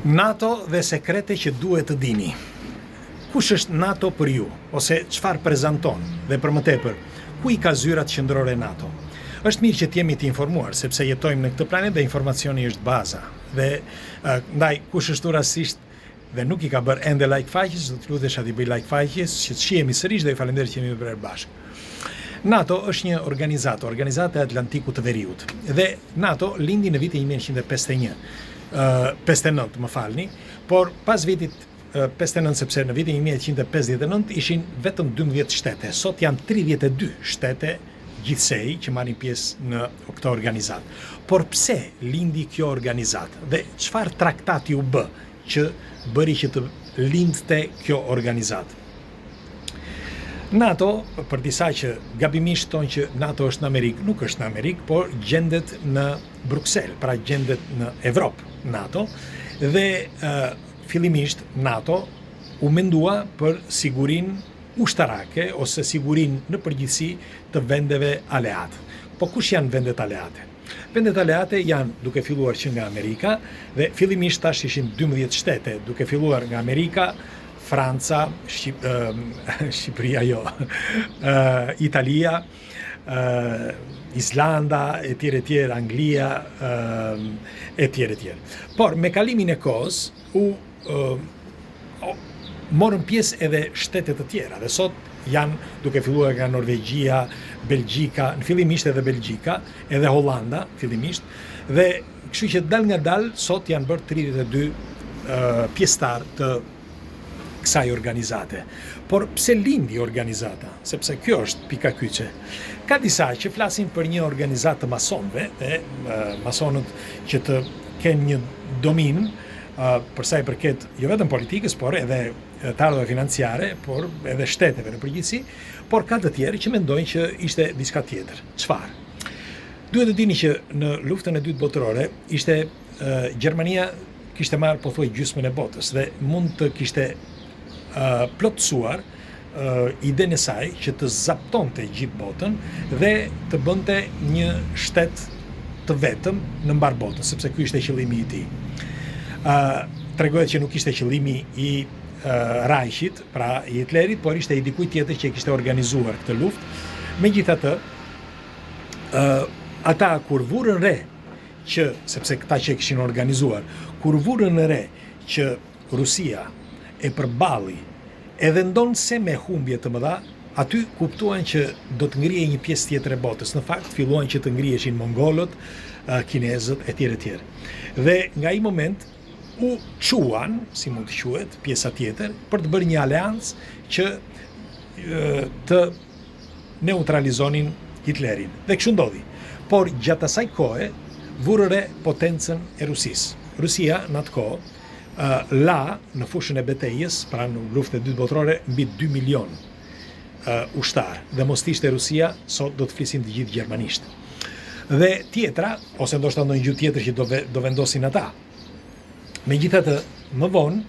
NATO dhe sekrete që duhet të dini. Kush është NATO për ju, ose çfarë prezanton, dhe për më tepër, ku i ka zyrat qendrore NATO? Është mirë që t'jemi të informuar, sepse jetojmë në këtë planet dhe informacioni është baza. Dhe ndaj kush është rastisht dhe nuk i ka bërë ende like faqes, do të lutesha t'i bëj like faqes, që të shihemi sërish dhe faleminderit që jemi bërë bashkë. NATO është një organizatë e Atlantikut të Veriut. Dhe NATO lindi në vitin 1951. 59, më falni, por pas vitit 59, sepse në vitin 1959 ishin vetëm 12 shtete. Sot janë 32 shtete gjithsej që marrin pjesë në këtë organizat. Por pse lindi kjo organizat? Dhe çfarë traktati u bë që bëri që të lindte kjo organizat? NATO, për disa që gabimisht thonë që NATO është në Amerikë, nuk është në Amerikë, por gjendet në Bruxelles, pra gjendet në Evropë NATO, dhe fillimisht NATO u mendua për sigurinë ushtarake ose sigurinë në përgjithësi të vendeve aleate. Po kush janë vendet aleate? Vendet aleate janë duke filluar që nga Amerika, dhe fillimisht tash ishin 12 shtete, duke filluar nga Amerika, Franca, Shqipëria jo, Italia, Islanda, e tjerë, Anglia, e tjerë. Por me kalimin e kohës morën pjesë edhe shtetet të tjera, dhe sot janë duke filluar nga Norvegjia, Belgjika, në fillimisht edhe Belgjika, edhe Hollanda, fillimisht, dhe kështu që dal nga dal, sot janë bërë 32 pjesëtar të kësaj organizate. Por pse lindi organizata? Sepse kjo është pika kyçe. Ka disa që flasin për një organizatë të masonëve, dhe masonët që të kenë një domin për sa i përket jo vetëm politikës, por edhe të ardhurave financiare, por edhe shteteve në përgjithësi, por ka të tjerë që mendojnë që ishte diçka tjetër. Çfarë? Duhet të dini që në luftën e dytë botërore ishte Gjermania kishte marrë pothuaj gjysmën e botës dhe mund të kishte plotësuar idenë e saj që të zaptonte gjithë botën dhe të bënte një shtet të vetëm në mbar botën, sepse ky ishte qëllimi i tij. Tregohet që nuk ishte qëllimi i Reichit, pra i Hitlerit, por ishte i dikujt tjetër që kishte organizuar këtë luftë. Megjithatë, ata kur vurën re që, sepse këta që kishin organizuar, kur vurën re që Rusia e përballi edhe ndonë se me humbje të mëdha, aty kuptuan që do të ngrihej një pjesë tjetër e botës. Në fakt, filluan që të ngriheshin mongolët, kinezët, e tjerë. Dhe nga ai moment u quan, si mund të quhet, pjesa tjetër, për të bërë një aleancë që të neutralizonin Hitlerin. Dhe kështu ndodhi. Por gjatë asaj kohe vurë potencën e Rusisë. Rusia në atë kohë la në fushën e betejës, pra në luftën e dytë botërore, mbi 2 milion ushtar. Dhe mos ishte Rusia, sot do të flisim të gjithë gjermanisht. Dhe tjetra, ose ndoshta ndonjë gjuhë tjetër që do vendosin ata. Megjithatë, më vonë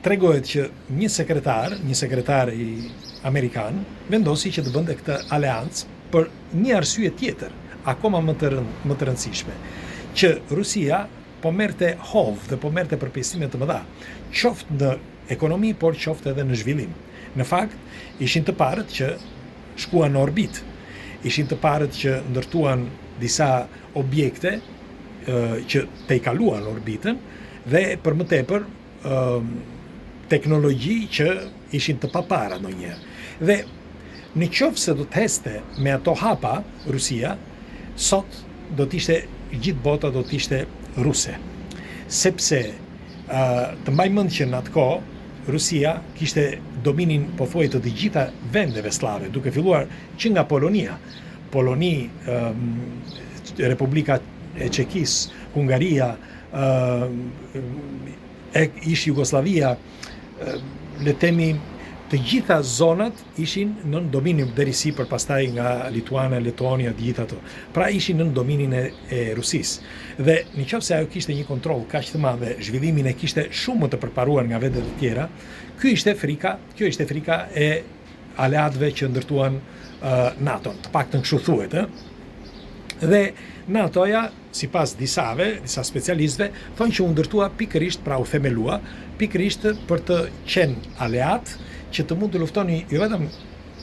tregohet që një sekretar i amerikan vendosi që të bënte këtë aleancë për një arsye tjetër, akoma më të rëndësishme, që Rusia po merrte hovë dhe po merrte përpjestime të mëdha, qoftë në ekonomi, por qoftë edhe në zhvillim. Në fakt, ishin të parët që shkuan në orbit, ishin të parët që ndërtuan disa objekte që te i kaluan orbitën, dhe për më tepër teknologji që ishin të papara ndonjëherë. Dhe në qoftë se do të heste me ato hapa Rusia, sot do të ishte gjithë bota do të ishte ruse. Sepse të mbaj mend që në atë kohë Rusia kishte dominin pothuaj të gjitha vendeve slave, duke filluar që nga Polonia, Republika e Çekisë, Hungaria, ish Jugoslavia, le temi të gjitha zonat ishin në dominin deri sipër, pastaj nga Lituania, Letonia, të gjitha ato. Pra ishin në dominin e Rusisë. Dhe nëse ajo kishte një kontroll kaq të madh dhe zhvillimin e kishte shumë më të përparuar nga vendet e tjera, kjo ishte frika e aleatëve që ndërtuan NATO-n, të paktën kështu thuhet, Dhe NATO-ja, sipas disa specialistëve, thonë që u ndërtua pikërisht, pra u themelua, pikërisht për të qenë aleat që të mund të luftoni jo vetëm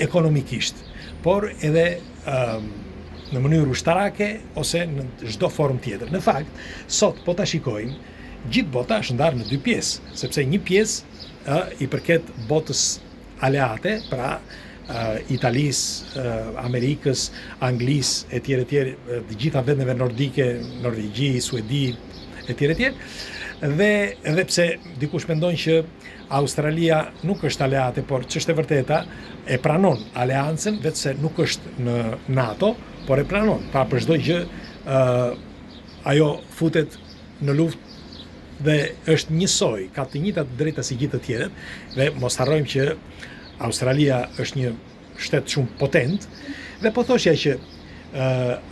ekonomikisht, por edhe në mënyrë ushtarake ose në çdo formë tjetër. Në fakt, sot po ta shikojmë, gjithë bota është ndarë në dy pjesë, sepse një pjesë i përket botës aleate, pra Italisë, Amerikës, Anglisë, etj, të gjitha vendeve nordike, Norvegji, Suedi, etj. Dhe edhe pse dikush mendon që Australia nuk është aleate, por ç'është e vërteta, e pranon aleancën, vetë se nuk është në NATO, por e pranon. Pra për çdo gjë ajo futet në luftë dhe është njësoj, ka të njëjtat drejta si gjithë të tjerët, dhe mos harrojmë që Australia është një shtet shumë potent, dhe po thoshja që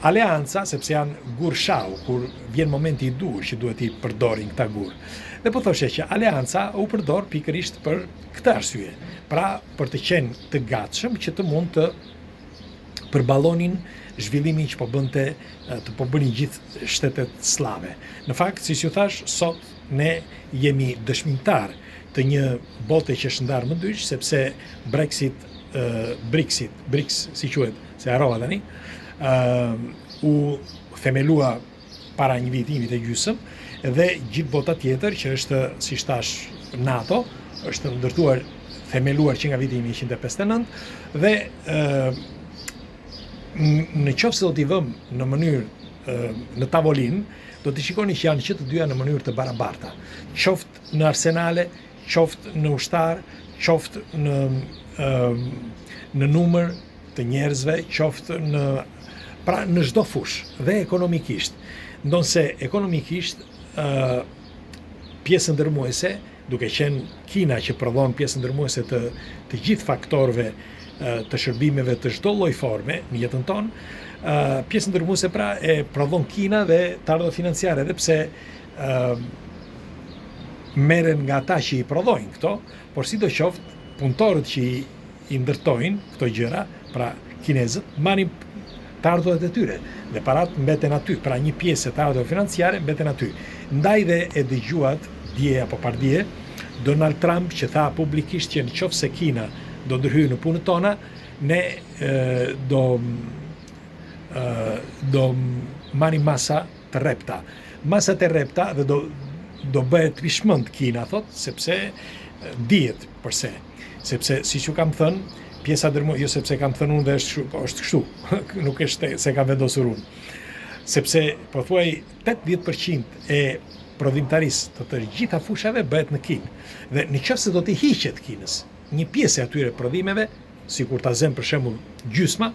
aleanca, sepse janë gur shau, kur vjen momenti i dur që duhet i përdorin këta gur. Dhe po thoshja që aleanca u përdor pikërisht për këtë arsye, pra për të qenë të gatshëm që të mund të përballonin zhvillimin që po bënin gjithë shtetet slave. Në fakt, si ju thash, sot ne jemi dëshmitar të një bote që është ndarë më dysh, sepse BRICS, si quhet, se harrova tani, u themelua para një vit e gjysmë, dhe gjithë bota tjetër që është, si thash, NATO, është ndërtuar, themeluar që nga viti 1959, dhe në qoftë se do t'i vëmë në mënyrë në tavolinë, do të shikoni që janë që të dyja në mënyrë të barabarta, qoftë në arsenale, qoftë në ushtar, qoftë në numër të njerëzve, qoftë në çdo fushë, dhe ekonomikisht. Ndonse ekonomikisht pjesë ndërmuese, duke qenë Kina që prodhon pjesë ndërmuese të gjithë faktorëve të shërbimeve të çdo lloj forme në jetën tonë, pjesë ndërmuese pra e prodhon Kina dhe të ardhurë financiare, edhe pse merren nga ata që i prodhojnë këto, por sidoqoftë punëtorët që i ndërtojnë këto gjëra, pra kinezët, marrin të ardhurat e tyre dhe parat mbeten aty, pra një pjesë e të ardhurave financiare mbeten aty. Ndaj dhe e dëgjuat dje apo pardje Donald Trump që tha publikisht që nëse Kina do ndërhyjë në punët tona, ne do marrim masa të rrepta. Masat e rrepta dhe do bëhet pishmënd Kina, thot, sepse dihet përse. Sepse, si që kam thënë, pjesa jo sepse kam thënë unë dhe është kështu, nuk është se kam vendosur unë. Sepse, po thuaj, 80% e prodhimtarisë të gjitha fushave bëhet në Kinë. Dhe në qoftë se do të hiqet Kinës një pjesë e atyre prodhimeve, sikur ta zëm për shembull gjysma,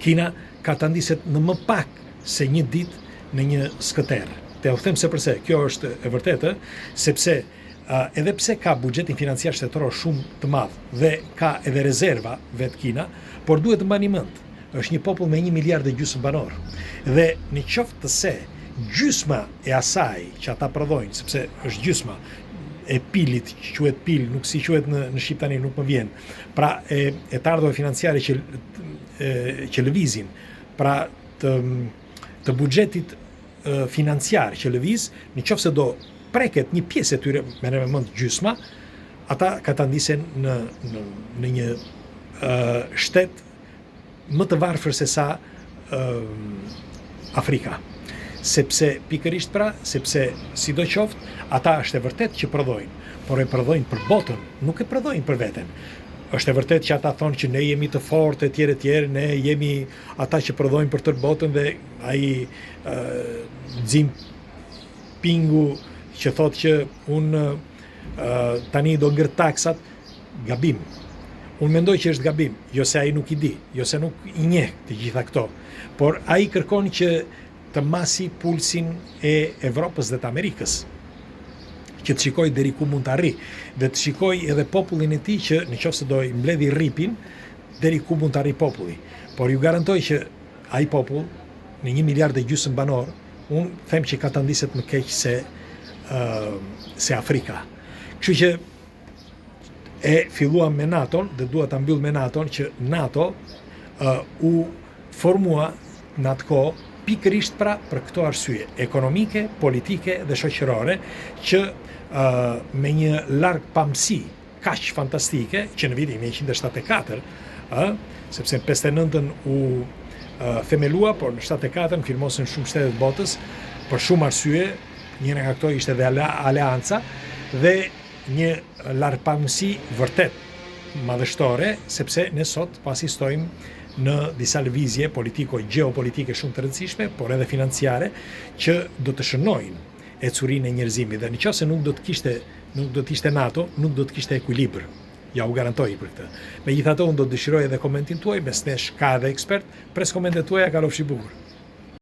Kina ka të ndiset në më pak se një ditë në një skëter. Te u them se përse, kjo është e vërtetë, sepse edhe pse ka buxhetin financiar shtetëror shumë të madh dhe ka edhe rezerva vetë Kina, por duhet të mbani mend, është një popull me 1,5 miliard banor. Dhe në qoftë të se gjysma e asaj që ata prodhojnë, sepse është gjysma e pilit, që quhet pil, nuk si quhet në shqip tani, nuk më vjen. Pra e të ardhurave financiare që lëvizin, pra të buxhetit financiar që lëviz, në qoftë se do preket një pjesë e tyre, me mend gjysma, ata ka të ndisen në një shtet më të varfër se sa Afrika. Sepse pikërisht pra, sepse sidoqoftë ata është e vërtet që prodhojnë, por e prodhojnë për botën, nuk e prodhojnë për veten. Është e vërtet që ata thonë që ne jemi të fortë etj, ne jemi ata që prodhojnë për tërë botën, dhe ai Xi Pingu që thotë që unë tani do ngër taksat, gabim. Unë mendoj që është gabim, jo se ai nuk i di, jo se nuk i njeh të gjitha këto, por ai kërkon që të masi pulsin e Evropës dhe të Amerikës, që të shikoj deri ku mund të arri, dhe të shikoj edhe popullin e tij që nëse do i mbledhi rripin, deri ku mund të arri populli. Por ju garantoj që ai popull në 1,5 miliard banor, unë them që ka të ndiset më keq se Afrika. Kështu që e filluam me NATO-n dhe dua ta mbyll me NATO-n, që NATO u formua në atë kohë pikërisht pra për këto arsye ekonomike, politike dhe shoqërore që me një larg pamësi kaq fantastike që në vitin 1974, sepse në 59-ën u themelua, por në 74-ën firmosen shumë shtete të botës për shumë arsye, njëra nga këto ishte dhe aleanca dhe një largpamësi vërtet madhështore, sepse ne sot pasi stojmë në disa lëvizje geopolitike shumë të rëndësishme, por edhe financiare, që do të shënojnë ecurinë e njerëzimit dhe nëse nuk do të ishte NATO, nuk do të kishte ekuilibër. Ja u garantoj për këtë. Megjithatë, unë do të dëshiroj edhe komentin tuaj, mes nesh ka edhe ekspert, pres komentet tuaja, kalofshi bukur.